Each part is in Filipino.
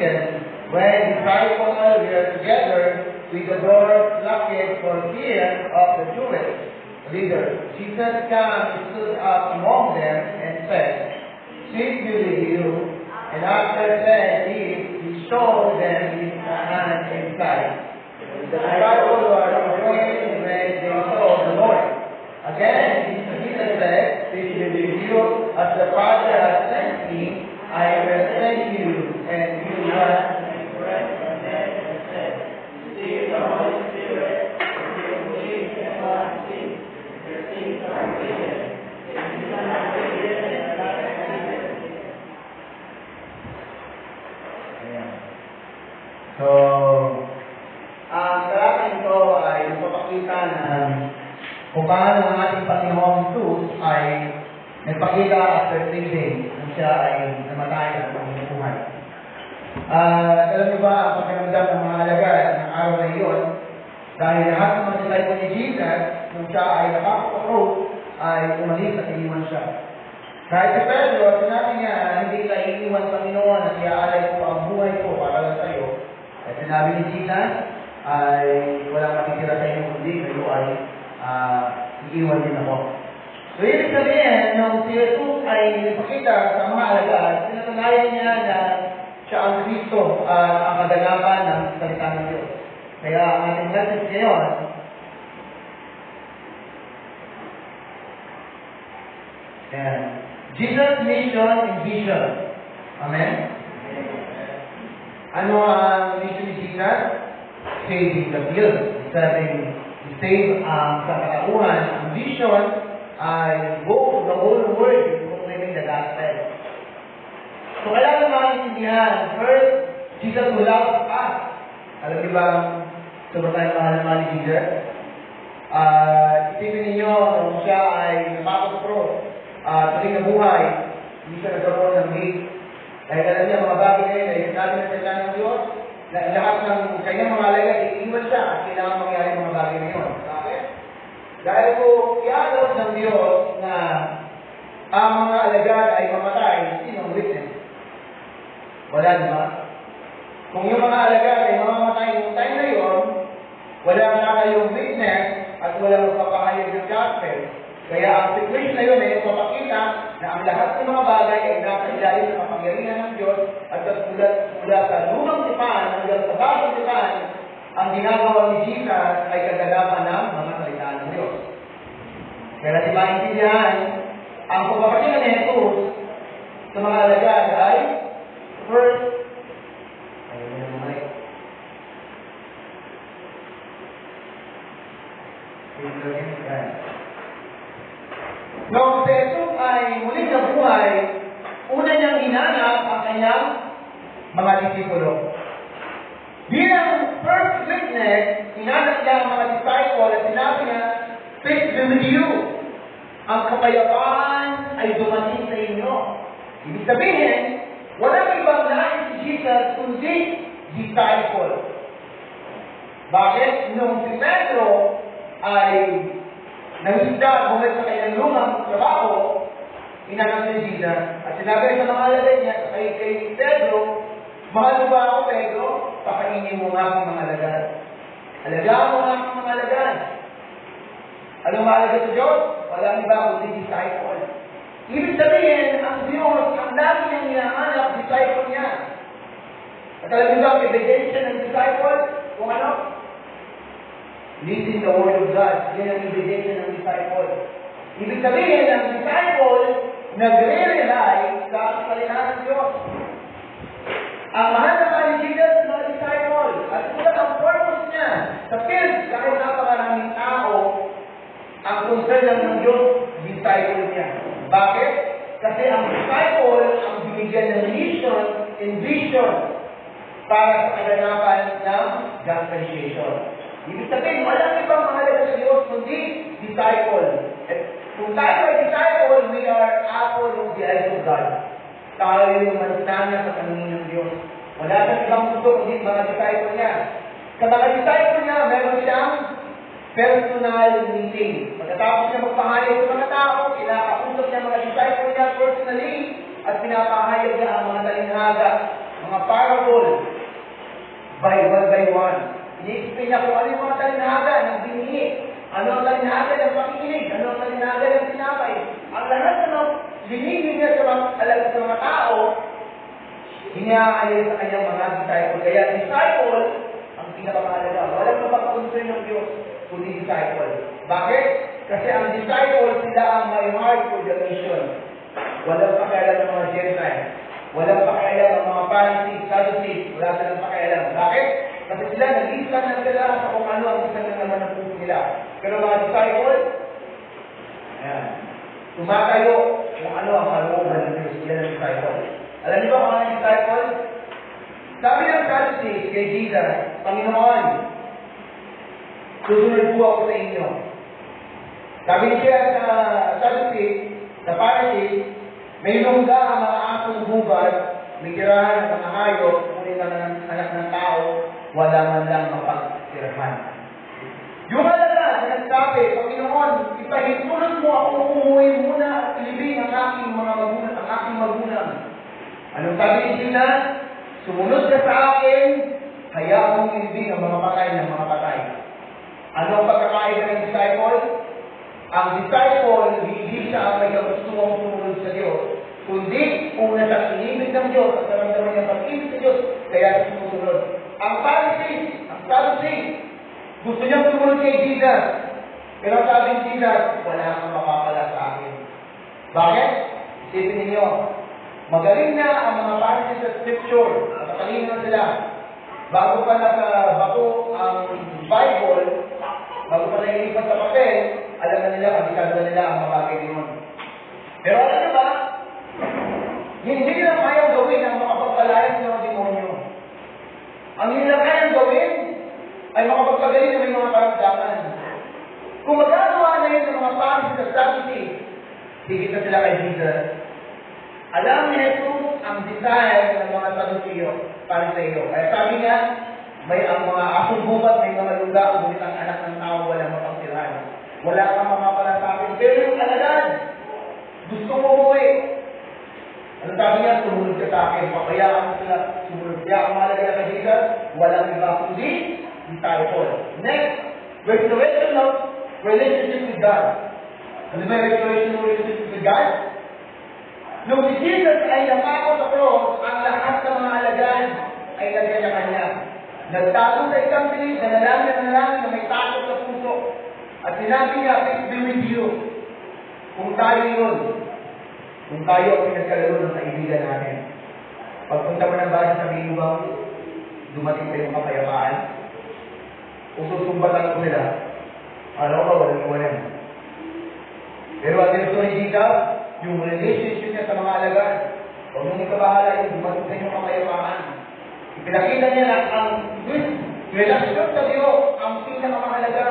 weekend, when disciples were together with the door locked for fear of the Jewish leaders, Jesus came and stood up among them and said, "Peace be with you." And after saying this, he showed them his hands and side. The disciples were rejoicing when they saw the Lord. Again, Jesus said, "Peace be with you. As the Father has sent me, I will send you." And you must receive the Holy Spirit. If you believe and not see, your sins are forgiven. If you do not believe and not receive. So, ang talatang ito ay nagpapakita na kung paano ang ating Panginoong Jesus ay nagpakita after 3 days kung siya ay namatay at panginoon. Alam niyo ba ang pakiramdam ng mga alagad ng araw na iyon? Dahil lahat ng mga disciple ni Jesus, nung siya ay nakapag-cross, ay umalis at iniwan siya. Kahit si Pedro, sinabi niya, "Hindi ka iniwan, Panginoon, at iaalay ko ang buhay ko para lang sa iyo." At sinabi ni Jesus, ay walang matitira sa inyo kundi kayo ay iiwan din ako. So, ibig sabihin, nung si Jesus ay nagpakita sa mga alagad, pinatunayan niya na siya ang Kristo at ang kaganapan ng salita ng Diyos. Kaya ang ating message ngayon, Jesus' mission and vision. Amen? Ano ang mission ni Jesus? Saving the world. Save ang katauhan. Ang vision ay go to the whole world proclaiming the gospel. So, kailangan maintindihan. First, Jesus will love us. Alam niyo ba sobrang tayo mahal naman ni Jesus? Isipin ninyo, nung siya ay napapag-cross, tuloy na buhay, hindi siya nagkaroon ng hate. Dahil alam niya, mga bagay na yun, ay sinabi na salita ng Diyos, na lahat ng kanyang mga alagad, iiwan siya at kailangan mangyari mga bagay na yun. Bakit? Dahil po, ialok ng Diyos na ang mga alagad ay mamatay, sinong witness? Wala, di ba? Kung yung mga alagad ay mamamatay yung time na yun, wala na kayong witness at wala magpapahayag ng gospel. Kaya ang situation na yun ay magpapakita na ang lahat ng mga bagay ay nasa ilalim ng kapangyarihan ng Diyos at mula sa lumang tipan hanggang sa bagong tipan, ang ginagawa ni Jesus ay kaganapan ng mga salita ng Diyos. Kaya natin maintindihan, ang pagpapakita ni Jesus sa mga alagad ay first, nung si Jesus ay muling nabuhay, una niyang hinanap ang kanyang mga disipulo. Bilang first witness, hinanap niya ang mga disciple at sinabi niya, "Peace be with you." Ang kapayapaan ay dumating sa inyo. Ibig sabihin, walang ibang nais si Jesus kundi disciple. Bakit? Nung si Pedro ay nangisda, bumalik sa kanyang lumang trabaho, hinanap si Jesus. At sinabi sa mga alagad niya, kay Pedro, "Mahal mo ba ako, Pedro? Pakainin mo nga ang mga alagad. Alagaan mo nga ang mga alagad." Anong mahalaga sa Diyos? Walang iba kundi disciple. Ibig sabihin, ang Diyos, ang dami niyang hinahanap, disciple niya. At alam niyo ba, ang ebidensya ng disciple, kung ano? Listen the word of God. Yan ang ebidensya ng disciple. Ibig sabihin, ang disciple, nagre-rely sa salita ng Diyos. Ang mahal na ni Jesus, mga disciple, at kung ang purpose niya, sa field, kahit napakaraming tao, ang concern lang ng Diyos, disciple niya. Bakit? Kasi ang disciple, ang binigyan ng mission and vision para sa kaganapan ng gospelization. Ibig sabihin, walang ibang mahalaga sa Diyos, kundi disciple. At kung tayo ay disciple, we are apple of the eyes of God. Tayo yung manstanya sa paningin ng Diyos. Wala sa ibang gusto, kundi mga disciple niya. Sa mga disciple niya, meron siyang personal meeting. Pagkatapos niya magpahayag sa mga tao, kinakausap niya mga disciple niya personally, at pinapahayag niya ang mga talinhaga, mga parable, John. Ini-explain niya kung ano yung mga talinhaga ng binhi, ano ang talinhaga ng pakikinig, ano ang talinhaga ng tinapay. Ang lahat ng linigin niya sa mga tao, hinaayon sa kanyang mga disciple. Kaya disciple, ang pinakamahalaga. Walang mapagpunsoy ng Diyos, kundi disciple. Bakit? Kasi ang disciple, sila ang may heart for the mission. Walang pakialam ng mga Gentiles. Walang pakialam ng mga Pharisees, Sadducees. Wala silang pakialam. Bakit? Kasi sila, nag-islan na sila sa kung ano ang isang na naman ng puso nila. Pero mga disciple, ayan, tumatayo kung ano ang kalooban ng Diyos. Sila ng disciple. Alam niyo ba kung ano yung disciple? Sabi ng Sadducees kay Jesus, Panginoon, susunod po ako sa inyo. Sabi niya sa Sadducees, sa Pharisees, may lungga ang mga asong bubad, may tirahan ng mga hayop, ngunit ang anak ng tao, wala man lang mapagtirahan. Yung alaga na nagsabi, Panginoon, ipahintulot mo ako umuwi muna at ilibing ang aking magulang. Anong sabi ni Jesus? Sumunod ka sa akin, hayaan mong ilibing ang mga patay ng mga patay. Ano ang pagkakaiba ng disciple? Ang disciple, hindi siya ang may kagustuhang sumunod sa Diyos, kundi una sa inibig ng Diyos at naramdaman niya pag-ibig sa Diyos, kaya sumusunod. Ang Pharisees, ang Sadducees, gusto niyang sumunod kay Jesus. Pero sabi ni Jesus, wala kang mapapala sa akin. Bakit? Isipin ninyo, magaling na ang mga Pharisees sa Scripture, matatalino na sila. Bago pa bago ang Bible, bago pa nailipat sa papel, alam na nila, kabisado na nila ang mga bagay yun. Pero alam niyo ba, hindi nila kayang gawin ang makapagpalayas ng mga demonyo. Ang hindi nila kayang gawin ay makapagpagaling ng mga karamdaman. Kung magagawa na yun ng mga Pharisees sa Sadducees, higit na sila kay Jesus. Alam ni Jesus ang desire ng mga Sadduceo para sa iyo. Kaya sabi niya, may ang mga asong bubat, may mga luga, ngunit ang anak ng tao walang mapagtirahan. Wala kang mapapala sa akin. Pero yung alagad, gusto mo umuwi. Ano sabi niya? Sumunod ka sa akin. Papayaan mo sila sumunod. Kaya ang mahalaga na kay Jesus, walang iba kundi disciple. Next, restoration of relationship with God. Ano ba yung restoration of relationship with God? Nung si Jesus ay napako sa cross, ang lahat ng mga alagad ay nagkanya-kanya. Nagtago sa isang pilit, nanalangin na may takot sa puso. At sinabi niya, peace be with you. Kung tayo yun, kung tayo ang pinagkalaro ng kaibigan natin, pagpunta mo ng bahay sa biyubang, dumating sa iyong kapayapaan, ususumbatan ko nila, alam ko, walang. Pero ang gusto ni Jesus, yung relationship niya sa mga alagaan, huwag mong ikabahala yung dumating sa inyong kapayapaan. Ipinakita niya na ang relasyon sa Diyos ang pinakamahalaga.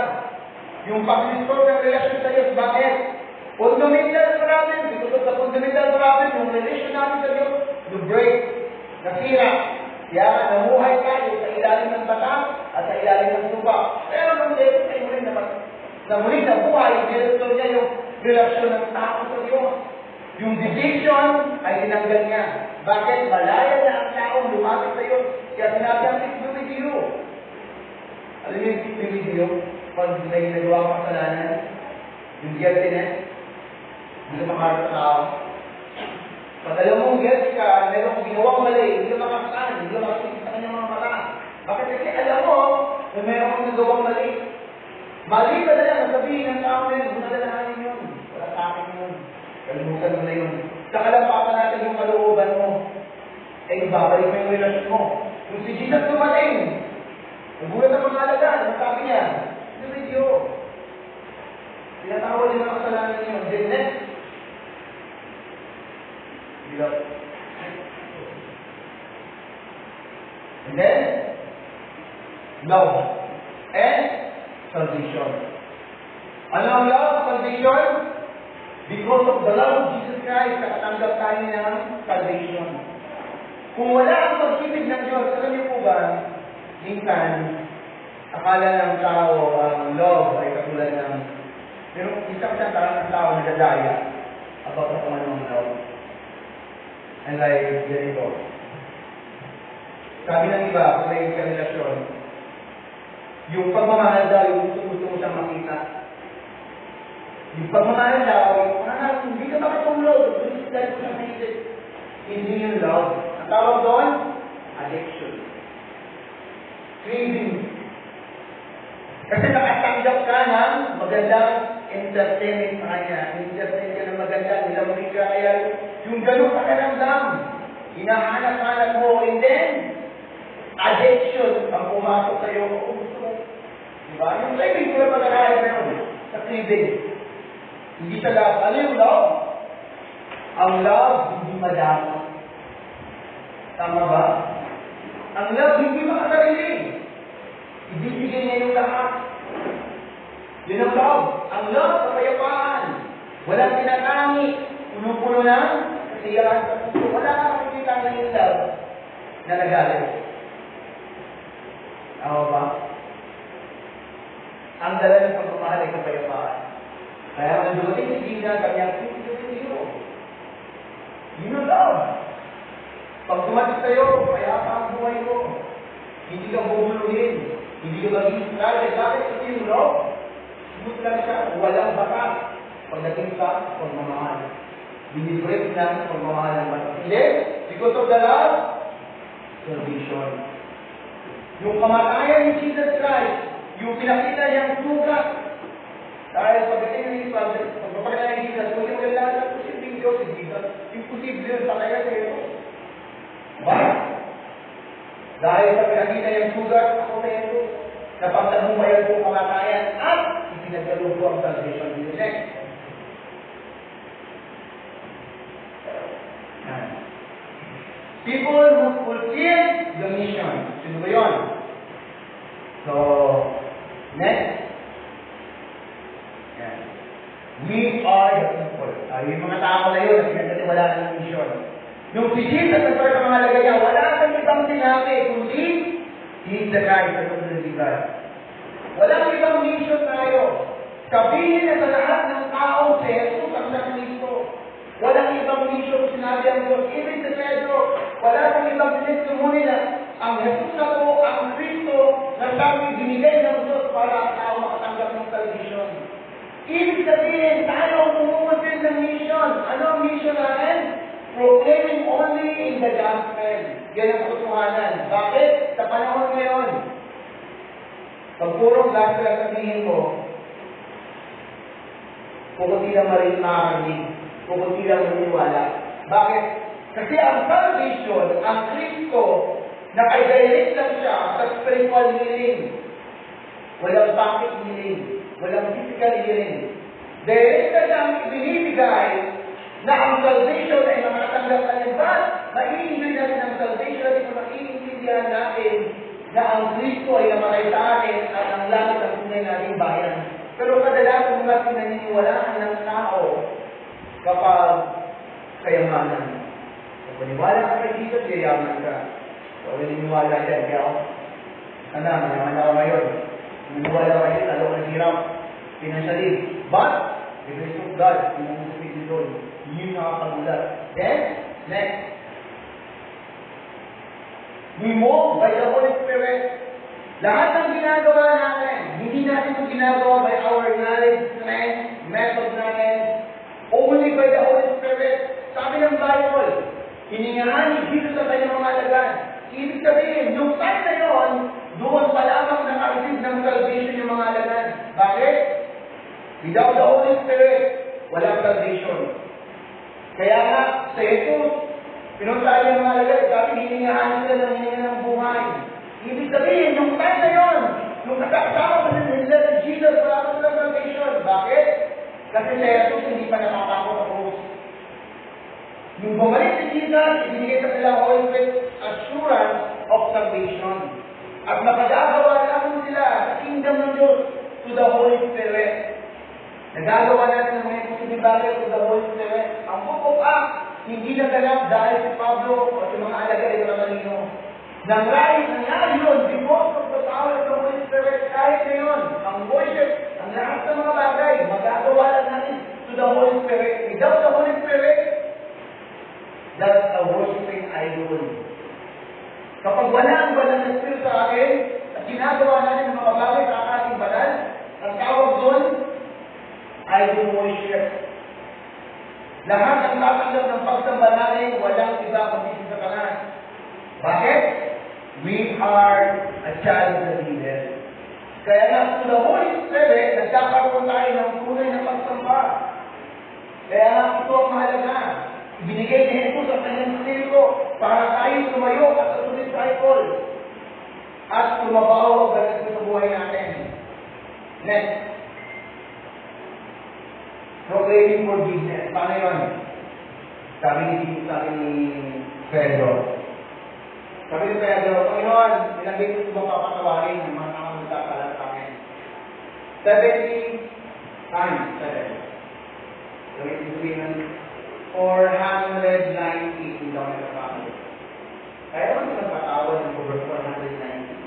Yung pag-restore ng relasyon sa Diyos, bakit? Fundamental problem, because of the fundamental problem, yung relasyon natin sa Diyos, the break, nasira. Kaya namuhay tayo sa ilalim ng batas at sa ilalim ng lupa. Pero nung Diyos ay muling na buhay, nirestore niya yung relasyon ng tao sa Diyos. Yung division ay tinanggal niya. Bakit? Malaya na ang tao lumapit sa iyo. Kaya sinabi ang peace be with you. Alam niyo yung peace be with you? Pag may nagawa kang kasalanan, yung guiltiness, hindi ka makaharap sa tao. Pag alam mong guilty ka, meron kong ginawang mali, hindi ka makakasaan, hindi ka makakasing sa kanyang mga mata. Bakit? Kasi alam mo, na meron kong nagawang mali. Mali ka na lang, sabihin ng tao na yun, bunalalahanin yun. Wala sa akin yun. Kalimutan mo na yun. Sa kalampakan natin yung kalooban mo, ay babalik mo yung relasyon mo. Kung si Jesus dumating, nagulat ang mga alagaan, ang sabi niya, the video. Tinatawal yung mga kasalanan niyo. Then next, and then, love and salvation. Ano ang love? Salvation? Because of the love of Jesus Christ, nakatanggap tayo ng salvation. Kung wala ang pag-ibig ng Diyos, alam niyo po ba, minsan, akala ng tao ang love ay katulad ng, pero isang parang tao nagdadaya about sa kung ano ang love. And like, ganito. Sabi ng iba, kung may karelasyon, Yung pagmamahal daw, yung gusto mo siyang makita. Yung pagmamahal daw, hindi ka makatulog. Dahil ko siyang naisip. Hindi yung love. Ang tawag doon, addiction. Craving. Kasi nakatanggap ka ng magandang entertainment sa kanya. Entertainment ka ng maganda, nilamig ka kaya yung ganun pakiramdam. Hinahanap-hanap mo, and then, addiction ang pumasok sa'yo. Kung gusto mo. Diba? Yung craving ko na pagkakain na yun. Sa craving. Hindi siya love. Ano yung love? Ang love, hindi madama. Tama ba? Ang love, hindi makasarili. Ibibigay niya yung lahat. Yun ang love. Ang love, kapayapaan. Walang tinatangi. Puno-puno na. Kasiyahan sa puso. Wala kang makikita ng yung love na nagalit. Tama ba? Ang dala ng pagmamahal ay kapayapaan. Kaya ang dumating si Gina, kanyang pinito. Yun ang love. Pag dumating sa'yo, payapa ang buhay mo. Hindi ka bubuluhin. Hindi ka maging stress. Bakit kasi yung love? Smooth lang siya. Walang bakas. Pagdating sa pagmamahal. Binibreak ng pagmamahal ng batas. Hindi. Because of the love, salvation. Yung kamatayan ni Jesus Christ, yung pinakita niyang sugat. Dahil pagdating ng pagpapakita ni Jesus, kung yung kailangan, posibleng Diyos si Jesus. Imposible yun sa kaya sa ito. Diba? Dahil sa pinakita niyang sugat, ako na ito. Napagtagumpayan po kamatayan at ipinagdalo po ang salvation ni Jesus. People who fulfill the mission. Sino ba yun? So, next. Yan. We are the people. Yung mga tao na yun, na pinagkatiwalaan ng mission. Yung si Jesus at sa mga lagay niya, wala kang ibang sinabi, kundi He is the guy sa tulad ng God. Walang ibang mission tayo. Sabihin na sa lahat ng tao si Jesus ang Kristo. Walang ibang mission sinabi ang Diyos. Even sa Pedro, wala kang ibang testimony na ang Jesus na po, ang Kristo, na sabi binigay ng Diyos para ang tao makatanggap ng salvation. Ibig sabihin, tayo ang pumupulfil ng mission. Ano ang mission natin? Proclaiming only in the gospel. Yan ang katotohanan. Bakit? Sa panahon ngayon, pag purong gospel ang sabihin mo, pumunti lang makarinig, pumunti lang maniwala. Bakit? Kasi ang salvation, ang Kristo, nakadirect lang siya sa spiritual healing. Walang basic healing. Walang physical healing. Direct na siyang ibinibigay na ang salvation ay makatanggap na rin ba? Maiintindihan natin ang salvation at maiintindihan natin na ang Kristo ay namatay sa atin at ang langit ang tunay nating bayan. Pero kadalasan mga pinaniniwalaan ng tao kapag kayamanan. Kung paniwala ka kay Jesus, yayaman ka. Kung naniniwala dyan, kaya ako, mayaman ako ngayon. Naniniwala ka kayo, talo ka hirap, pinansyali. But, the grace of God, pinansyali dito, yun nakakagulat. Then, next. We move by the Holy Spirit. Lahat ng ginagawa natin, hindi natin ito ginagawa by our knowledge, strength, method natin, only by the Holy Spirit. Sabi ng Bible, hiningahan ni Jesus sa kanyang mga alagad. Ibig sabihin, nung time na yun, doon pa lamang naka-receive ng salvation yung mga alagad. Bakit? Without the Holy Spirit, walang salvation. Kaya nga, sa Jesus, pinuntahan yung mga alagad, sabi hiningahan sila ng hininga ng buhay. Ibig sabihin, nung time na yun, nung nakakasama sa nila ng Jesus, wala sa salvation. Bakit? Kasi sa Jesus, hindi pa nakakako sa krus. Nung bumalik si Jesus, ibinigay sa nila Holy Spirit assurance of salvation. At napagagawa namin sila sa kingdom ng Diyos to the Holy Spirit. Nagagawa natin ng mga imposible bagay to the Holy Spirit. Ang book of Acts, hindi naganap dahil si Pablo o si mga alagad ay matalino. Nangyari yun because of the power of the Holy Spirit. Kahit na yun, ang worship, ang lahat ng mga bagay, magagawa lang natin to the Holy Spirit. Without the Holy Spirit, that's a worshiping idol. Kapag wala ang banal na spirit sa akin, at ginagawa natin mga bagay sa ating banal, ang tawag doon ay worship. Lahat ang tatanggap ng pagsamba natin, walang iba kundi si Satanas. Bakit? We are a child of the devil. Kaya nga, through the Holy Spirit, nagkakaroon tayo ng tunay na pagsamba. Kaya nga, ito ang mahalaga. Ibinigay ni Jesus ang kanyang Espiritu para tayo tumayo at disciple at tumabaho ang ganito sa buhay natin. Next. Proclaiming forgiveness. Paano yun? Sabi ni Pedro. Sabi ni Pedro, Panginoon, ilang beses mo papatawarin ng mga taong nagkakalat sa akin? 70 times. 7. So, ito sabihin 490 daw na kapatid. Kaya naman nagpatawad ng over 490.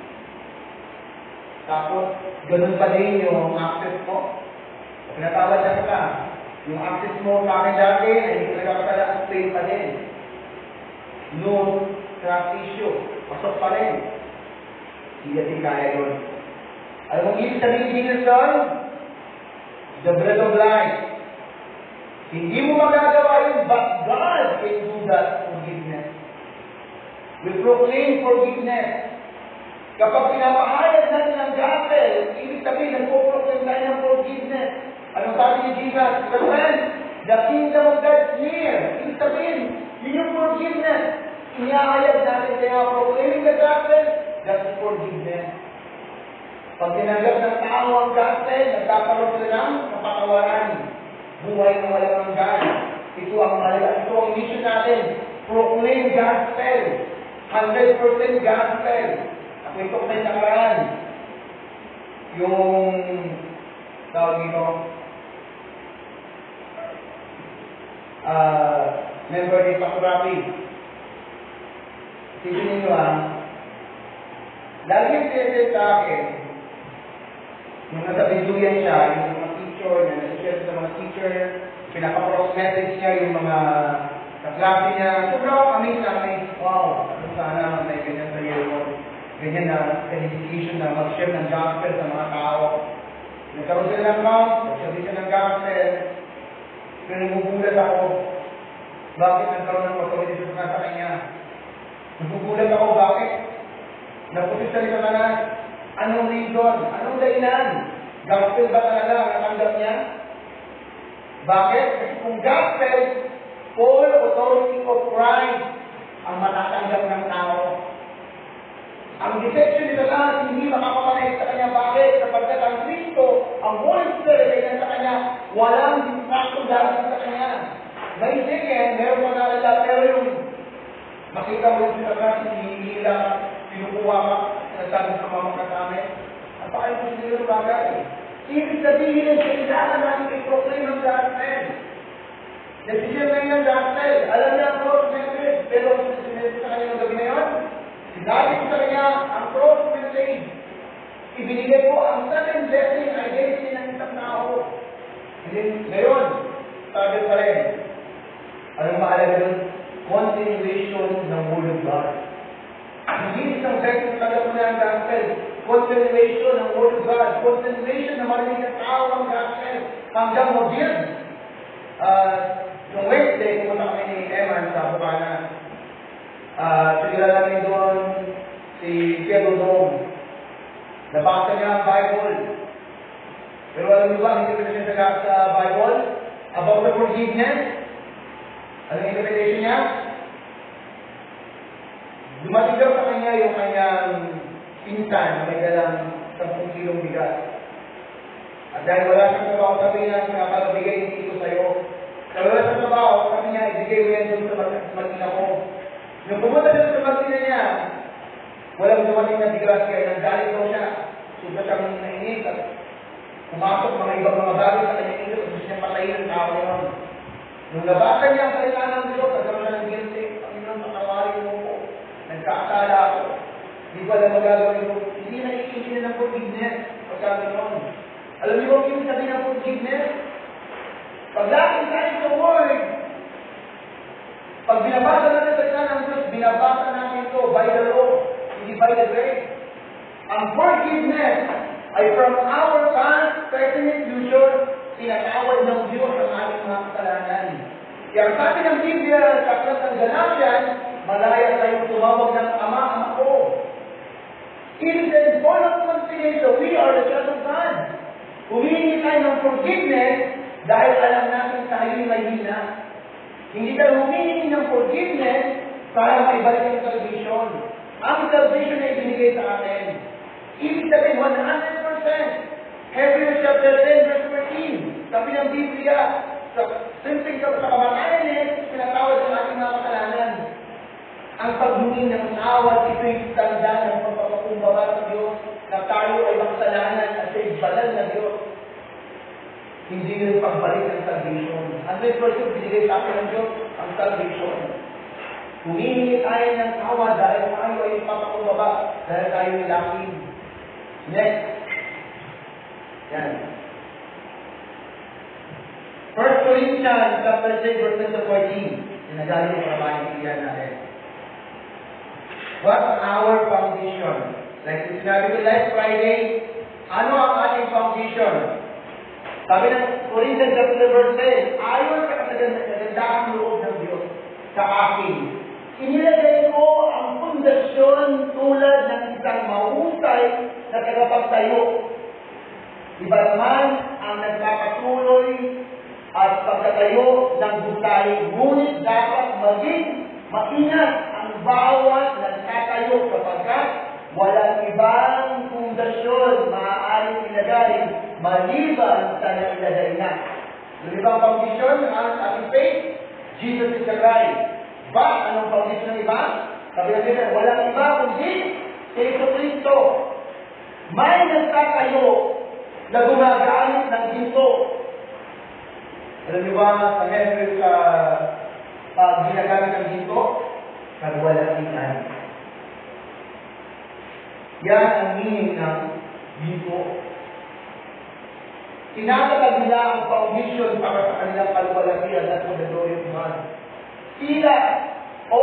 Tapos, ganun pa din yung access mo. Pinatawad na ka. Yung access mo sa akin dati, ay hindi ko nagkakasala ang space pa din. No trust issue. Pasok pa rin. Hindi natin kaya yun. Alam mo, ibig sabihin dito son, the bread of life. Hindi mo magagawa yun, but God can do that forgiveness. We proclaim forgiveness. Kapag pinapahayag natin ang gospel, ibig sabihin, nagpo-proclaim tayo ng forgiveness. Anong sabi ni Jesus? Friend, the kingdom of God is near. Ibig sabihin, yun yung forgiveness. Inihayag natin kaya proclaiming the gospel, that's forgiveness. Pag tinanggap ng tao ang gospel, nagkakaroon sila ng kapatawaran. Buhay na walang hanggan. Ito ang mahalaga. Ito ang mission natin. Proclaim gospel. 100% gospel. Ako ito sa nakaraan. Yung tawag nito, member ni Pakurapi. Sige nyo lagi yung sinasabi sa akin, nung nasa biduyan siya, yung mga teacher, yung nasa-share sa mga teacher, pinaka-cross message niya yung mga kaklase niya. Sobrang amazing. Wow, sana may ganyan sa iyo. Ganyan na dedication na mag-share ng gospel sa mga tao. Nagkaroon sila ng count, nagsabi sila ng gospel. Pero nagugulat ako. Bakit nagkaroon ng authority sa kanya? Nagugulat ako, bakit? Naputis sa nito na anong reason? Anong dahilan? Gospel ba talaga ang natanggap niya? Bakit? Kasi kung gospel, all authority of Christ ang matatanggap ng tao. Ang deception nito lahat, hindi makakapanay sa kanya. Bakit? Sapagkat ang Kristo, ang Holy Spirit ay sa kanya, walang distraction dahil sa kanya. May second, meron mo nalala, pero yung makita mo yung sinasabi, hinihila, pinukuha ka, sinasabi sa mga kasama, napaka-imposible yung bagay. Ibig sabihin, kailangan natin i-proclaim ng gospel. Decision na yun ng gospel. Alam niya ang cross message, pero sinasabi sa kanya ng gabi na yun, sinabi ko sa kanya, ang cross message, ibinigay ko ang second blessing, identity ng isang tao. Ngayon, sabi pa rin, anong mahalaga doon? Continuation ng Word of God. Hindi isang verse na mo na ang gospel. Continuation ng Word of God. Continuation na marinig ng tao ang gospel. Hanggang mag-build. Yung Wednesday, pumunta kami ni Eman sa Bukana. Sigila namin doon si Kuya Dodong. Nabasa niya ang Bible. Pero alam niyo ba, hindi ko siya sa Bible about the forgiveness. Anong interpretation niya? Dumating daw sa kanya yung kanyang pinsan na may dalang 10 kilong bigas. At dahil wala siyang trabaho, sabi niya, pinapalabigay hindi ito sa'yo. Dahil wala siyang trabaho, sabi niya, ibigay mo yan doon sa magina ko. Nung pumunta siya sa magina niya, walang dumating na bigas, kaya nanggalit daw siya. Suba siyang nainit at pumasok mga ibang mga bagay sa kanyang ito, gusto niya patayin ang tao yun. Nung nabasa niya ang salita ng Diyos, nagkaroon siya ng guilty, Panginoon, patawarin mo ko. Nagkakasala ako. Hindi ko alam magagawin ko. Hindi na iisip ng forgiveness. Pagkabi noon. Alam niyo kung yung sabi ng forgiveness? Pag lagi tayo sa Word, pag binabasa natin sa salita ng Diyos, binabasa natin ito by the law, hindi by the grace. Ang from our past, present, and future, tinatawad ng Diyos ang ating mga kasalanan. Kaya sabi ng Biblia sa aklat ng Galatians, malaya tayong tumawag ng Ama, Ama ko. It is a full of confidence that we are the child of God. Humihingi tayo ng forgiveness dahil alam natin tayo'y may hina. Hindi tayo humihingi ng forgiveness para maibalik ang salvation. Ang salvation na ibinigay sa atin. Ibig sabihin 100%. Hebrews chapter 10 verse 14. Sabi ng Biblia, sa simpleng sa kamatayan pinatawad ang ating mga kasalanan. Ang pagbuhin ng tawad, ito'y tanda ng pagpapakumbaba sa Diyos na tayo ay makasalanan at sa ibalan na Diyos. Hindi rin pagbalik ng salvation. 100% binigay sa akin ng Diyos ang salvation. Humihingi tayo ng tawad dahil tayo ay papakumbaba, dahil tayo ay laking. Next. Yan. 1 Corinthians chapter 6 verse 14. Sinagali ko para maintindihan natin. What's our foundation? Like sinabi ko last Friday, ano ang ating foundation? Sabi ng Corinthians chapter verse 10, ayon sa kagandahan loob ng Diyos sa akin, inilagay ko ang pundasyon tulad ng isang mahusay na tagapagtayo. Iba naman ang nagpapatuloy at pagkatayo ng gusay, ngunit dapat maging maingat ang bawat nagtatayo sapagkat walang ibang pundasyon maaaring ilagay maliban sa nailagay na. Yung ibang foundation ng ating faith, Jesus is the Christ. Ba, anong foundation ng iba? Sabi natin, walang iba kundi si Kristo. May nagtatayo na gumagamit ng ginto. Alam niyo ba sa Hebrew pag ginagamit ng ginto? Kagwalatian. Yan ang meaning ng ginto. Tinatatag nila ang foundation para sa kanilang kalwalatian at for the glory of God. Sila o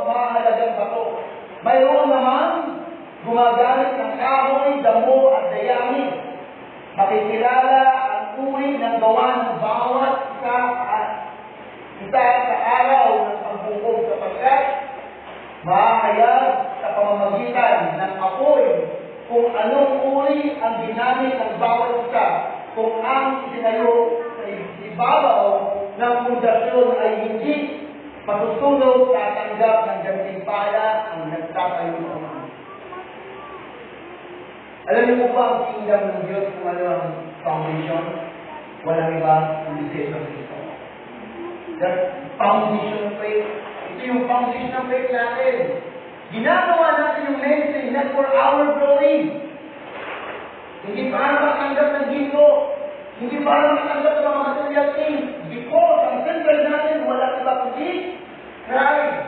mahalagang bato. Mayroon naman gumagamit ng kahoy, damo at dayami. Makikilala ang uri ng gawa ng bawat isa sa araw ng pagbukog sapagkat mahayag sa pamamagitan ng apoy kung anong uri ang ginamit ng bawat isa, kung ang itinayo sa ibabaw ng pundasyon ay hindi matutunog, tatanggap ng gantimpala ang nagtatayo ng mga. Alam niyo po ba ang kingdom ng Diyos kung ano ang foundation? Walang iba kundi si Jesus Cristo. The foundation of faith. Ito yung foundation of faith natin. Ginagawa natin yung medicine not for our glory. Hindi para matanggap ng ginto. Hindi para matanggap ng mga material things. Because ang central natin, walang iba kundi Christ.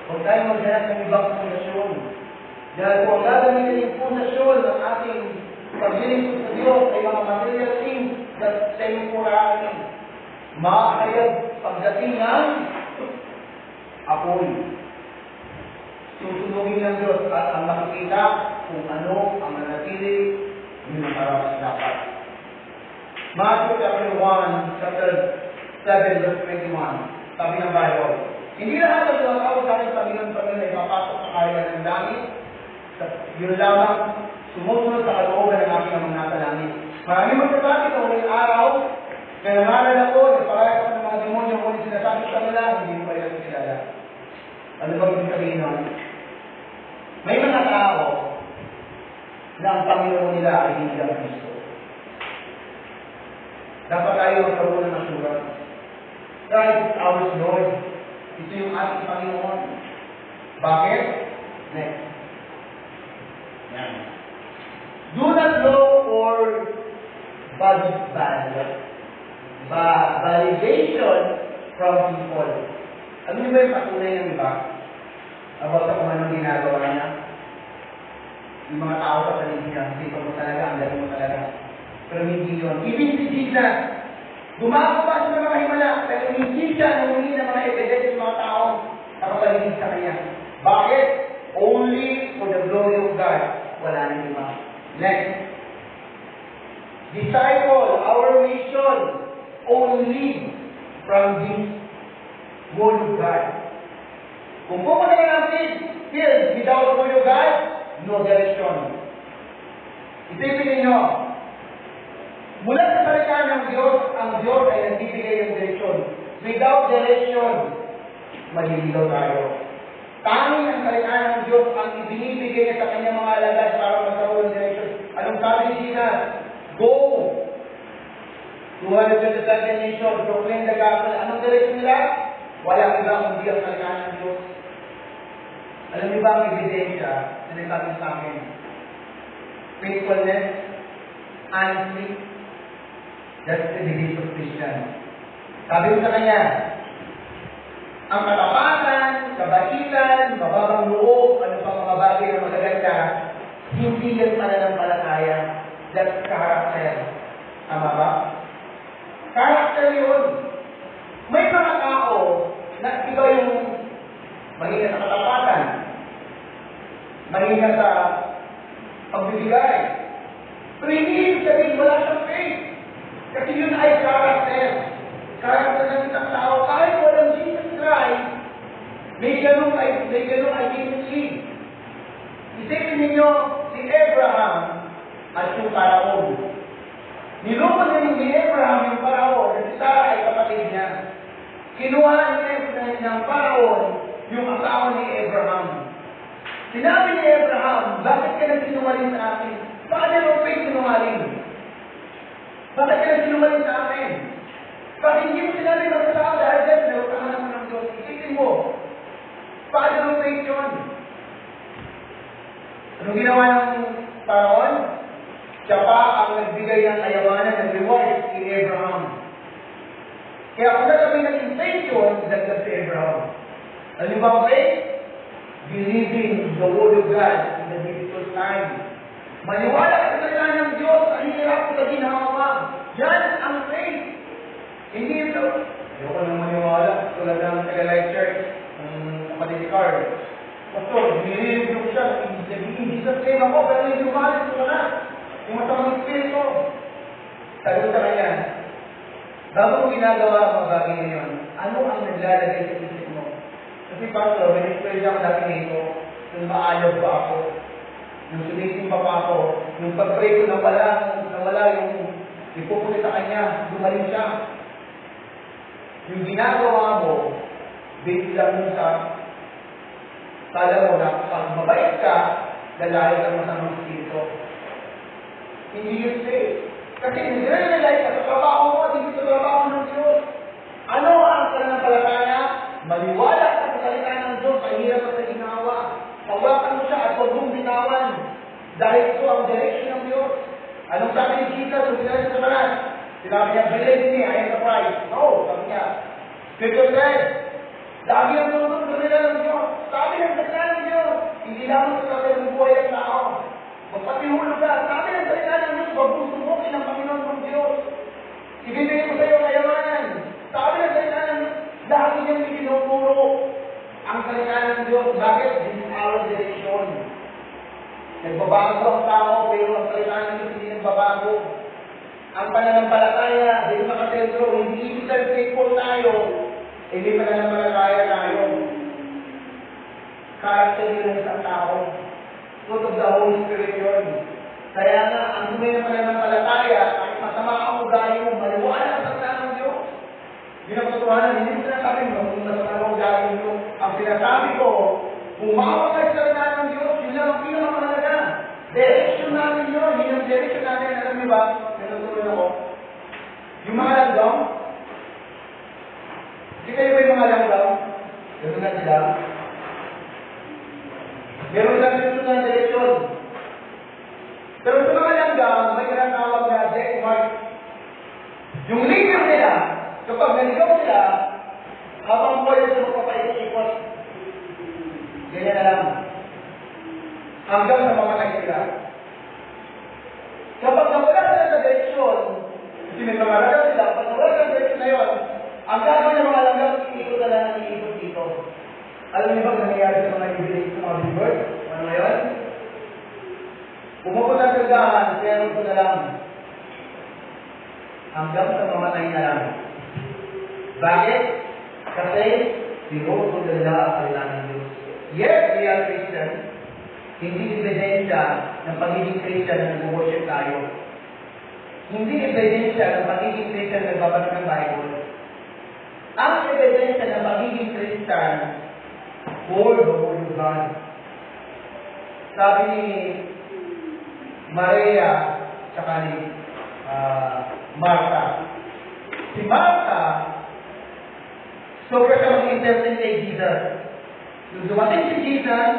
Huwag tayo maghanap ng ibang pundasyon. Dahil kung gagamitin yung pundasyon ng ating paglilingkod sa Diyos ay mga material things that temporary, makakayag pagdating ng apoy. Susunugin ng Diyos at ang makikita kung ano ang nanatili yung nakarapas dapat. Matthew chapter 1, chapter 7, verse 21. Sabi ng Bible, hindi lahat ng mga tao sa aking Panginoon ay mapasok sa kaharian ng langit. Yun lamang, sumusunod sa kalooban ng aking mga nasa langit. Maraming magsasabi sa huling araw, kaya nangalan ako, nagparaya ko ng mga demonyo, ngunit sinasabi sa kanila, hindi ko kayo kilala. Ano ba yung sabihin nun? May mga tao na ang Panginoon nila ay hindi ang Kristo. Dapat tayo magkaroon ng assurance. Christ is our Lord. Ito yung ating Panginoon. Bakit? Next. Yan. Do not look for validation from people. Ano ba yung patunay ng iba? About sa kung anong ginagawa niya? Yung mga tao sa paligid niya, hindi pa mo talaga, ang galing mo talaga. Pero hindi yun. Even si Jesus, gumagawa siya ng mga himala, pero hindi siya nangungi ng mga evidence ng mga tao na kapaligid sa kanya. Bakit? Only for the glory of God. Wala nang iba. Next. Disciple, our mission, only from this Word of God. Kung pumunta ka natin, here, without Word of God, no direction. Isipin ninyo, mula sa salita ng Diyos, ang Diyos ay nagbibigay ng direksyon. Without direction, maliligaw tayo. Tanging ang salita ng Diyos ang ibinibigay niya sa kanyang mga alagad para magkaroon ng direksyon. Anong sabi ni Jesus? Go! 227 nations, proclaim the gospel. Anong direksyon nila? Walang iba kundi ang salita ng Diyos. Alam niyo ba ang ebidensya na nagsabi sa akin? Faithfulness, honesty, that's the disease of Christian. Sabi ko sa kanya, ang katapatan, kabaitan, mababang loob, ano pang mga bagay na magaganda, hindi yan pananampalataya. That's character. Tama ba? Character yun. May mga tao na iba yung mahinga sa katapatan, mahinga sa pagbibigay. Pero hindi yung sabihin wala siyang faith. Kasi yun ay character. Character ng isang tao. Kahit walang Jesus Christ, may ganung identity. Isipin ninyo, si Abraham at yung Paraon. Niloko ni Abraham yung Paraon at si Sarah ay kapatid niya. Kinuha ng Paraon yung asawa ni Abraham. Sinabi ni Abraham, bakit ka nagsinungaling sa akin? Bakit mo faith sinungaling? Bakit ka nagsinungaling sa akin? Bakit hindi mo sinabi mag-asawa dahil dyan, nautahanan mo ng Diyos? Isipin mo, bakit mo faith yun? Anong ginawa ng Paraon? Siya pa ang nagbigay ng ayawanan ng reward kay Abraham. Kaya kung nasabi naging faith yun, dagdag si Abraham. Ano ba ang faith? Believing the Word of God in the difficult time. Maniwala sa salita ng Diyos sa hirap sa ginawa. Yan ang faith. Hindi ito. Ayoko nang maniwala. Tulad ng Tagalite Church, ng kapatid ni Carl. Pastor, believe yung siya. Hindi sa claim ako, pero hindi umalis ko na. Yung masamang espiritu. Sagot sa kanya, bago mo ginagawa ang mga bagay na yun, ano ang naglalagay sa isip mo? Kasi pastor, may experience ako dati nito, nung maayos pa ako, nung sumisimpa pa ako, nung pag-pray ko nawala yung ipupunta sa kanya, gumaling siya. Yung ginagawa mo, based lang mo sa kala mo na pag mabait ka, lalaya ang masamang espiritu. Hindi yun safe. Kasi nire-realize ka sa trabaho mo, hindi sa trabaho ng Diyos. Ano ang pananampalataya? Maliwala ka sa salita ng Diyos, ay hirap sa ginawa. Pawakan mo siya at huwag mong binawan. Dahil ito ang direction ng Diyos. Anong sabi ni Jesus kung sinabi sa balat? Sinabi niya, believe me, I am the Christ. No, sabi niya. Scripture says, lagi ang tulong sa salita ng Diyos. Sabi ng salita ng Diyos, hindi lamang sa sabi ng buhay ng tao. Magpatihulog ka. Sabi ng salita ng Diyos, huwag mong sumukin ang Panginoon ng Diyos. Ibibigay ko sa iyo kayamanan. Sabi ng salita ng Diyos, lagi niyang itinuturo ang salita ng Diyos. Bakit? This is our direction. Nagbabago ang tao, pero ang salita ng Diyos hindi nagbabago. Ang pananampalataya, dito sa katentro, hindi ibig sabihin faithful tayo, hindi pananampalataya tayo. Character ng isang tao. Fruit of the Holy Spirit yun. Kaya nga, ang dumi ng pananampalataya, kahit masama ang ugali mo, maliwala ang salita ng Diyos. Yun ang katotohanan, hindi mo sinasabi mo kung masama ang ugali mo. Ang sinasabi ko, umawag ka sa salita ng Diyos, yun lang ang pinakamahalaga. Direction natin yun, yun ang direction natin. Alam niyo ba, natutunan ako, yung mga langgam, hindi kayo ba yung mga langgam? Ganun na sila. Meron lang susunod ng direksyon. Pero sa mga langgam, may tinatawag na death mark. Yung leader nila, kapag naligaw sila, habang buhay sa magpapaikot-ikot, ganyan na lang. Hanggang sa mamatay sila. Kapag nawala sila sa direksyon, kasi may mga langgam sila, kapag nawala sa direksyon na yun, ang gagawin ng mga langgam, iikot na lang ang iikot dito. Alam niyo ba nangyayari sa mga ibig sa mga billboard? Ano na yun? Umupo ng sagahan, pero ito na lang. Hanggang sa mamatay na lang. Bakit? Kasi sinusunod nila ang kailangan ng Diyos. Yes, we are Christian. Hindi ebidensya ng pagiging Christian na nag-worship tayo. Hindi ebidensya ng pagiging Christian na nagbabasa ng Bible. Ang ebidensya ng pagiging Christian for the Word of God. Sabi ni Maria tsaka ni Martha. Si Martha, sobra siya mag-internet kay Jesus. Nung dumating si Jesus,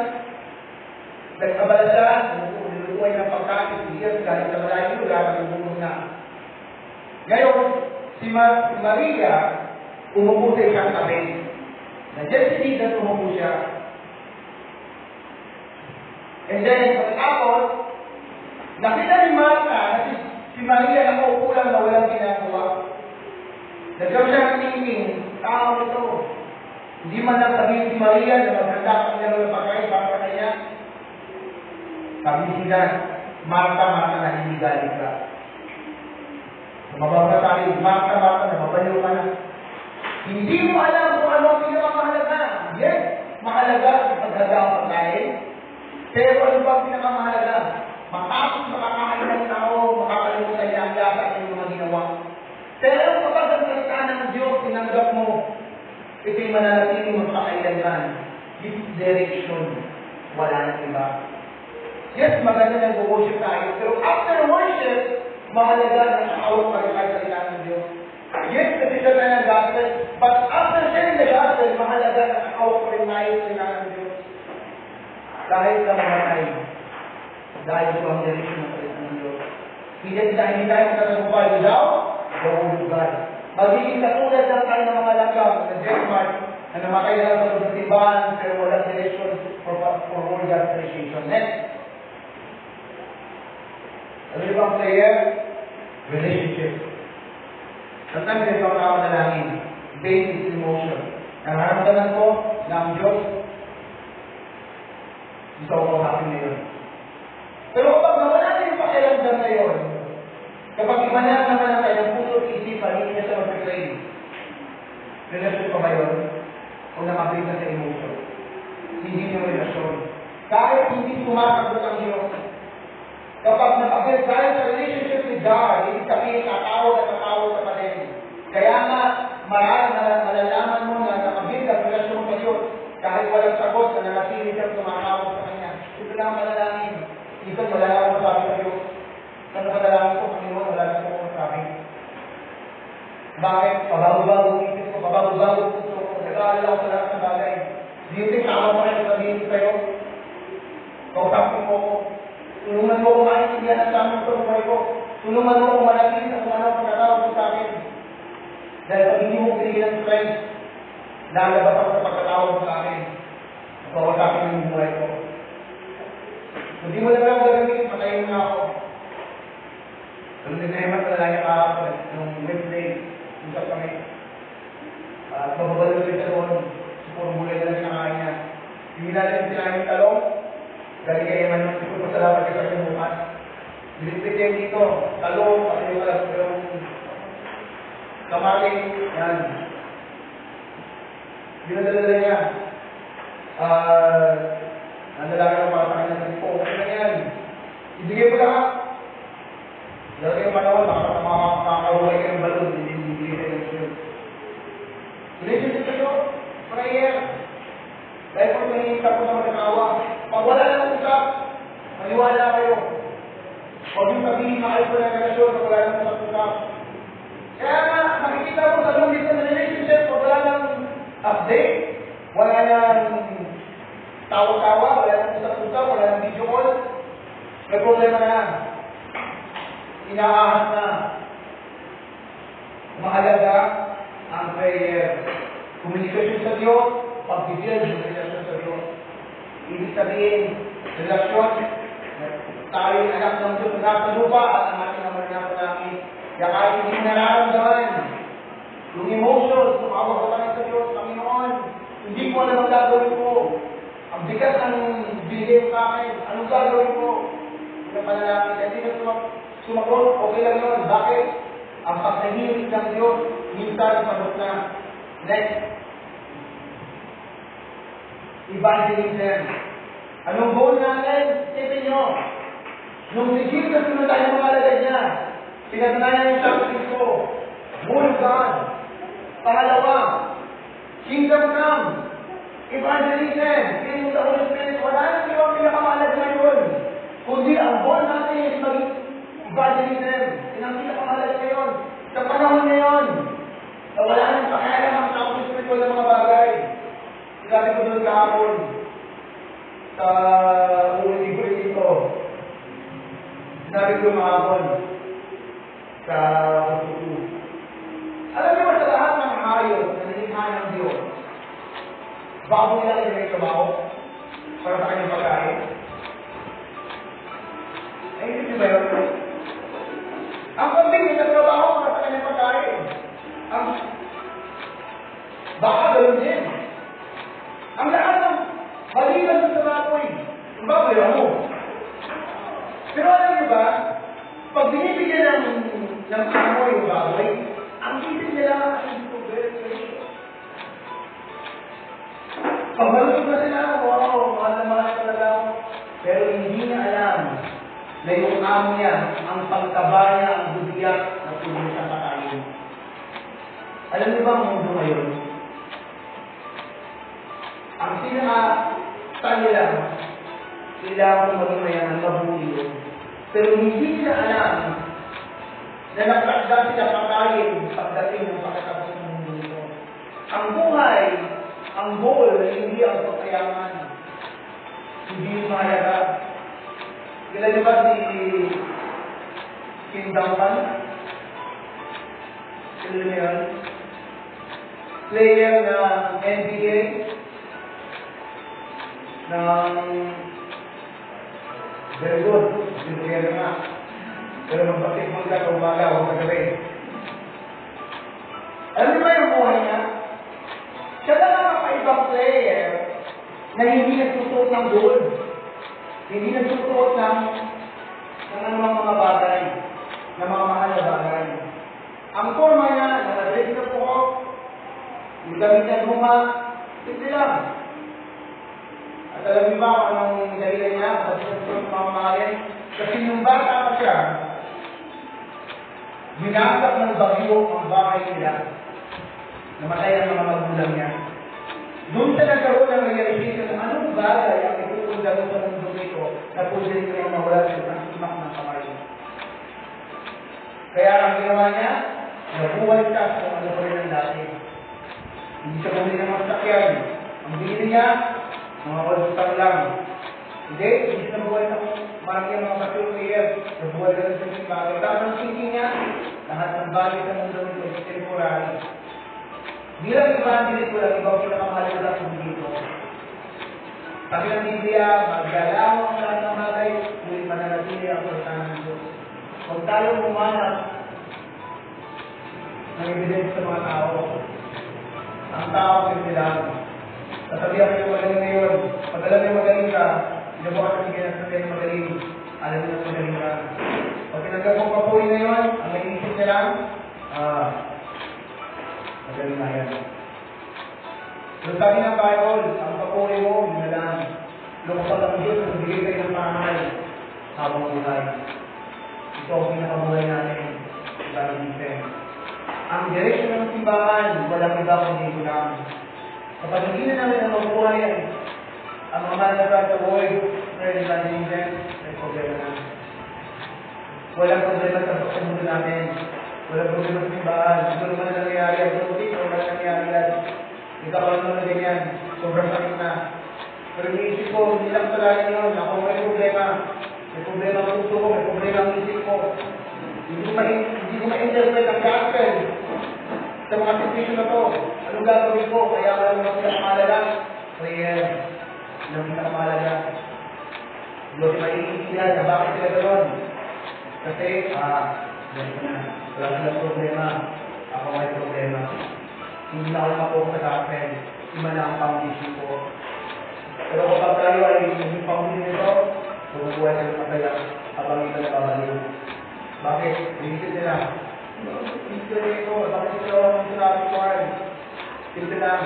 nag-abala siya, niluluway ng pagkain, si Jesus, galing sa malayong lugar, nagbubunog na. Ngayon, si Maria, umupo sa isang tabi. Nandiyan si Jesus, umupo siya. And then, pagkatapos, nakita ni Martha na si Maria nakaupo lang na walang ginagawa. Nagkaroon siya ng thinking, tao ito. Hindi man lang sabihin si Maria na maghanda ka niya ng pagkain para sa kanya. Sabi sila, Martha, nahihigalik ka. Mababa tayo, Martha, nababaliw ka na. Hindi mo alam kung ano ang pinakamahalaga. Yes, mahalaga sa paghanda ang pagkain. Pero ano ba ang pinakamahalaga? Matapos makakain ng tao, makakalimutan niya ang lasa ng mga ginawa. Pero kapag ang salita ng Diyos, tinanggap mo, ito'y mananatili mo sa kailangan. This is direction. Wala na iba. Yes, maganda nag-worship tayo. Pero after worship, mahalaga na nakawag pa rin sa salita ng Diyos. Yes, kasi siya tayo ng gospel. But after sharing the gospel, mahalaga na nakawag pa rin tayo sa salita ng Diyos. Kahit sa mga tayo. Dahil ito ang direction ng salita ng Diyos. Hindi tayo magkatagumpay without the Word of God. Magiging katulad lang tayo ng mga langgam na Denmark na namatay na lang sa loob ng timbahan pero walang direction for Word God appreciation. Next. Ano yung bang prayer? Relationship. Sometimes ito ang kamanalangin. Based emotion. Nararamdaman ko na ang Diyos gusto ko happy na yun. Pero kapag nawala na yung pakiramdam na yun, kapag imanyan naman na tayo ng puso at isipan, hindi niya sa mag-pray. Relasyon pa ba yun? O nakabig na sa emotion? Hindi yung relasyon. Kahit hindi sumasagot ang Diyos. Kapag nakabig tayo sa relationship with God, hindi sabihin tatawag ka pa din. Kaya nga, malalaman mo na nakabig ang relasyon sa Diyos. Kahit walang sagot na nanatili siyang tumatawag sa Kanya. Ito lang malalangin. Ito wala na akong sabi sa Diyos. Nagpadalangin ko, Panginoon, wala na akong masabi. Bakit? Pabago-bago isip ko, pabago-bago puso ko, nag-aalala ko sa lahat ng bagay. Do you think tama pa rin sabihin ko sa'yo? Kausapin mo ko. Tulungan mo kung maintindihan ang tamang tuloy ko. Tulungan mo kung manatili sa kung anong pagkatawag ko sa akin. Dahil pag hindi mo pinigil ang strength, lalabas ako sa pagkatawag ko sa akin. Kausapin mo yung buhay ko. Kung di mo lang lang gagawin, patayin mo na ako. Nung nagnahimat na lang yung kahapon, nung Wednesday, usap kami. At mababalo rin siya doon. Puro gulay na lang sinakain niya. Yung ilalim sila yung talong, galing kayo man yung siguro pasalamat kayo sa bukas. Dilipit yan dito, talong, pati yung kamating, yan. Dinadala niya. Nandalaga ng mga takin ng po. Okay na yan. Ibigay mo lahat. Dahil yung panahon, makakahuway ka ng balon, hindi ka ng siyo. Relationship ito, prayer. Dahil kung nangyayita ko sa magkakawa, pag wala na usap, maniwala kayo. Huwag yung sabihin na kayo po ng relasyon, pag wala na usap. Kaya nga, makikita mo sa lungit ng relationship, pag wala ng update, wala ng tawa-tawa, wala ng usap-usap, wala ng video call, may problema na. Inaahas na. Mahalaga ang prayer. Komunikasyon sa Diyos, pag-build ng relasyon sa Diyos. Ibig sabihin, relasyon, tayo yung anak ng Diyos na nasa lupa at ang ating naman nasa langit. Kaya kahit hindi mo nararamdaman, yung emotions, tumawag ka lang sa Diyos, Panginoon, hindi ko alam ang gagawin ko. Ang bigat ng binigay sa akin, anong gagawin ko? Hindi ka panalangin. Kasi na sumagot, okay lang yun. Bakit? Ang pagkahilig ng Diyos, minsan sagot na. Next. Evangelism. Anong goal natin? Isipin nyo. Nung si Jesus na tayo makalagay niya, pinatunayan niya sa Kristo. Goal God. Pangalawa, Kingdom come. Evangelism. Feeling the Holy Spirit. Wala na siya ang pinakamahalaga ngayon. Kundi ang goal natin is maging evangelism. Yun ang pinakamahalaga ngayon. Sa panahon ngayon, na wala nang pakialam ang Holy Spirit ng mga bagay. Sabi ko doon kahapon, sa ulit-ulit dito, sinabi ko kahapon, sa Ututu. Alam niyo ba sa lahat ng hayop na nilikha ng Diyos, bago nila kayo may trabaho para sa kanyang pagkain? Ay, hindi ba yun? Ang kambing may trabaho para sa kanyang pagkain. Ang baka gano'n din. Ang lahat ng halilan sa baboy, ang baboy mo. Pero alam niyo ba, pag binibigyan ng amoy yung baboy, ang isip nila ay dito very pag malusog na sila, wow, mahal na mahal talaga ako. Pero hindi niya alam na yung amo niya, ang pagtaba niya, ang budiyak na tuloy sa pakain. Alam niyo ba ang mundo ngayon? Ang pinaka-tali lang, kailangan maging mayaman, mabuti yun. Pero hindi nila alam na nagtakda sila pakain pagdating ng pagkatapos ng mundo ito. Ang buhay, ang goal ay hindi ang pagkayaman. Hindi mahalaga. Kailan niyo ba si Kim Duncan? Kailan niyo yun? Player na NBA ng very good. Sinugero nga. Pero magbatikmol ka sa umaga o sa gabi. Alam niyo ba yung buhay niya? Siya na lang ang ibang player na hindi nagsusuot ng gold. Hindi nagsusuot ng mga bagay, ng mga mahal na bagay. Ang forma niya, nakadress na po, yung gamit niya luma, simple lang. At alam niyo ba kung anong dahilan niya, kasi nagsusuot ng mga mahalin? Kasi nung bata pa siya, binagsak ng bagyo ang bahay nila. Namatay ang mga magulang niya. Doon siya nagkaroon ng realization na anong bagay ang ipupunda mo sa mundo nito na pwede ko yung mawala sa isang simak ng kamay. Kaya ang ginawa niya, nabuhay siya kung ano pa rin ang dati. Hindi siya bumili ng mga sakyan. Ang binili niya, mga walutang lang. Hindi siya nabuhay sa marami ang mga material. Nabuhay ka rin sa isang bagay. Tapos ang thinking niya, lahat ng bagay sa mundo nito is temporary. Bilang evangelist ko lang, ibang pinakamahalaga lang sa dito. Sabi ng Biblia, maggalaw ang lahat ng bagay, ngunit mananatili ang pagkanan ng Diyos. Kung tayo humanap ng evidence sa mga tao, ang tao pinagbilang. Sasabihan kayo magaling ngayon, pag alam niyo magaling ka, hindi mo ka nabigyan ng sabihan magaling, alam niyo magaling ka. Pag pinagkak mo papuri ngayon, ang naisip niya lang, magaling na yan. Pero sabi ng Bible, ang papuri mo, yun na lang. Lumapag ang Diyos, nagbigay kayo ng mahal habang buhay. Ito ang pinakabuhay natin. Evangelism. Ang direksyon ng simbahan, walang iba kundi ito lang. Kapag hindi na namin ang mabuhay ang mga malalaga sa word, prayer evangelism, may problema na. Walang problema sa mundo natin. Walang problema sa simbahan. Ito naman na nangyayari. Ang tutik, wala na nangyayari yan. Ikaw na ganyan. Sobrang sakit na. Pero iniisip ko, hindi lang talaga yun. Ako may problema. May problema ang puso ko. May problema ang isip ko. Hindi ko ma-interpret ang gospel sa mga situation na to. Anong gagawin ko? Kaya alam mo pinakamahalaga. Prayer. Anong pinakamahalaga? Diyos maiintindihan na bakit sila gano'n. Kasi, wala silang problema. Ako may problema. Hindi na ako makuha sa gospel. Iba na ang foundation ko. Pero kapag tayo ay yung foundation nito, bubuhay tayo masaya. Bakit? Binisip nila. History ito, bakit sila walang sinabi ko ay? Simple lang.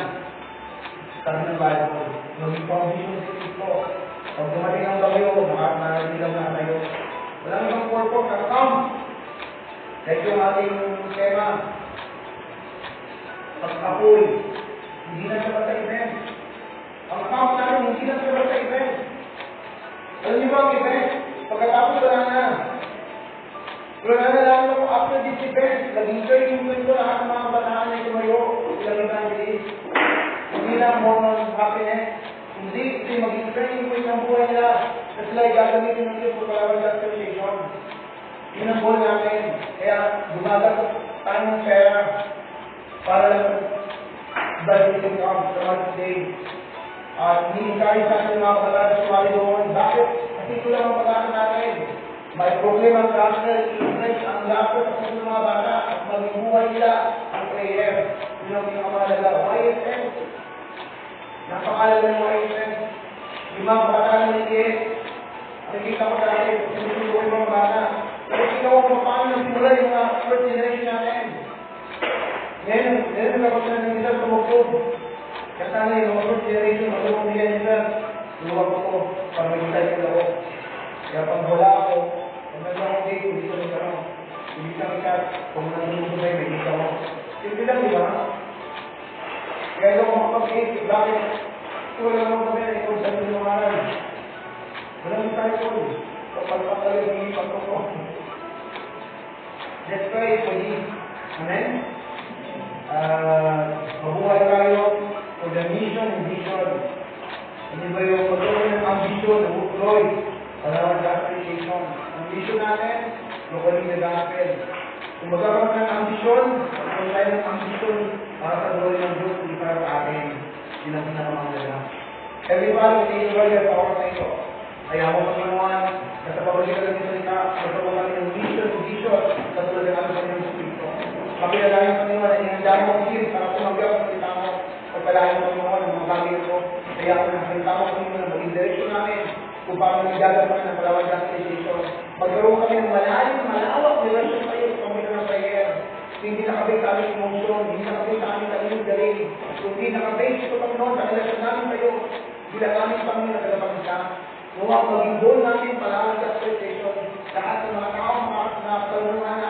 Sabi ng Bible, maging foundation si Cristo. Pag dumating ang bagyo, makakalilang na tayo. Walang ibang purpose na come. Like yung ating tema, pag-apoy, hindi na sapat sa event. Ang account namin, hindi na sapat sa event. Alam niyo ba ang event? Pagkatapos wala na. Pero nalala ko, after this event, nag-enjoy yung mundo lahat ng mga bataan na tumayo, ilang evangelist. Hindi lang moment of happiness, hindi mag-enjoy yung ng buhay nila. Kasi like, gagamitin ng Diyos for power transportation. Yun ang goal natin. Kaya, gumagastos tayo ng pera para lang balikin ang sa day. At ni-encourage natin yung mga bataan na sumali doon. Bakit? Kasi ito lang ang bataan natin. May problema ang gospel, i-stretch ang gospel sa mga bata at maging buhay nila ang prayer. Yun ang pinakamahalaga. YSM. Napakalaga ng YSM. Yung mga bata na niliit, nakikita ko dati, sinusulo yung mga bata. Pero ikaw kung paano nagsimula yung mga first generation natin. Ngayon kapag na ng isang tumugtog. Kasana yung mga first generation, matulong nila nila. Luwag ko para mag-excited ako. Kaya pag wala ako, kung nandun ako dito, hindi ko rin tanong. Hindi ka ikat, kung nandun ko sa'yo, may kita mo. Simple lang, di ba? Kaya ito kung makapag-isip, bakit? Wala naman kami na ikaw sa mga maral. Walang tayo po. Kapag patayo, hindi pagkako. Let's pray for this. Amen? Mabuhay tayo for the mission and vision. Hindi ba yung pagkakas ng ambition, Roy? Panawag sa application. Ang vision natin, locally na gospel. Kung magkakaroon ng ambisyon, kung tayo ng ambisyon para sa glory ng Diyos, hindi para sa atin. Yun ang pinakamahalaga. Everybody, thank you Lord, sa oras na ito. Kaya mo Panginoon, sa pabalikan ng salita, magkaroon kami ng vision, katulad ng ating Panginoon Espiritu. Kapilalayan Panginoon, na inanda mo ang sirit para tumanggap ang salita mo. Pagpalayan Panginoon, ang mga bagay ito. Kaya ang salita mo Panginoon, ang maging direksyon namin kung paano nagdadapan ng Palawan Transportation. Magkaroon kami ng malawak relasyon sa iyo sa pamilya ng prayer. Hindi nakabase sa aming emotion, hindi nakabase sa aming kanilang galing. Kundi nakabase ito Panginoon sa relasyon namin sa iyo. Bilang aming Panginoon na tagapagisa. Huwag maging goal namin Palawan Transportation. Lahat ng mga tao, mga kasaluhan